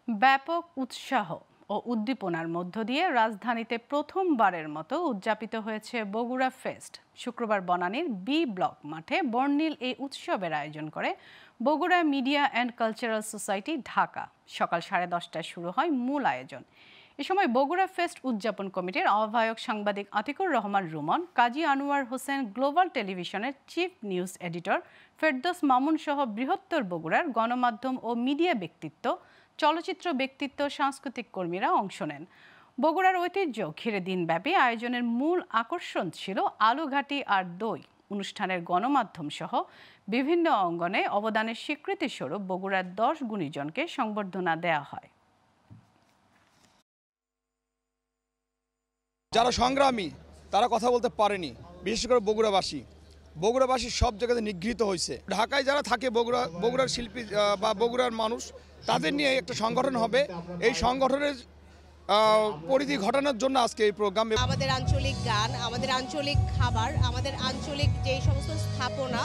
ব্যাপক উৎসাহ ও উদ্দীপনার মধ্য দিয়ে রাজধানীতে প্রথমবারের মতো উদযাপিত হয়েছে বগুড়া ফেস্ট। শুক্রবার বনানীর বি ব্লক মাঠে বর্ণিল এই উৎসবের আয়োজন করে Bogura media and cultural society Dhaka. সকাল 10:30টায় শুরু হয় মূল আয়োজন। এ সময় বগুড়া ফেস্ট উদযাপন কমিটির আহ্বায়ক সাংবাদিক আতিকুর রহমান রুমন, কাজী আনোয়ার হোসেন, গ্লোবাল টেলিভিশনের chief news editor Ferdous Mamun সহ বৃহত্তর বগুড়ার গণমাধ্যম ও মিডিয়া ব্যক্তিত্ব, চলচ্চিত্র ব্যক্তিত্ব, সাংস্কৃতিক কর্মীরা অংশ নেন। বগুড়ার ঐতিহ্য ঘিরে দিনব্যাপী আয়োজনের মূল আকর্ষণ ছিল আলুঘাটি আর দই। অনুষ্ঠানের গণমাধ্যম সহ বিভিন্ন অঙ্গনে অবদানের স্বীকৃতিস্বরূপ বগুড়ার 10 গুণীজনকে সংবর্ধনা দেয়া হয়। যারা সংগ্রামী তারা কথা বলতে পারেনি, বিশেষ করে বগুড়াবাসী সব জায়গাতে নিগৃহীত হয়েছে। ঢাকায় যারা থাকে বগুড়ার শিল্পী বা বগুড়ার মানুষ, তাদের নিয়ে একটা সংগঠন হবে। এই সংগঠনের পরিধি ঘটানোর জন্য আজকে এই প্রোগ্রাম। আমাদের আঞ্চলিক গান, আমাদের আঞ্চলিক খাবার, আমাদের আঞ্চলিক যে সমস্ত স্থাপনা,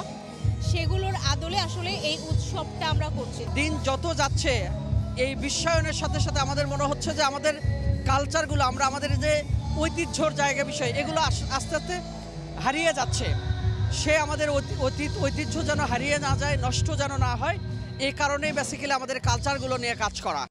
সেগুলোর আদলে আসলে এই উৎসবটা আমরা করছি। দিন যত যাচ্ছে এই বিশ্বায়নের সাথে সাথে আমাদের মনে হচ্ছে যে আমাদের কালচারগুলো, আমাদের যে ঐতিহ্যর জায়গা বিষয়, এগুলো আস্তে আস্তে হারিয়ে যাচ্ছে। সে আমাদের ঐতিহ্য যেন হারিয়ে না যায়, নষ্ট যেন না হয়, এই কারণেই বেসিক্যালি আমাদের কালচারগুলো নিয়ে কাজ করা।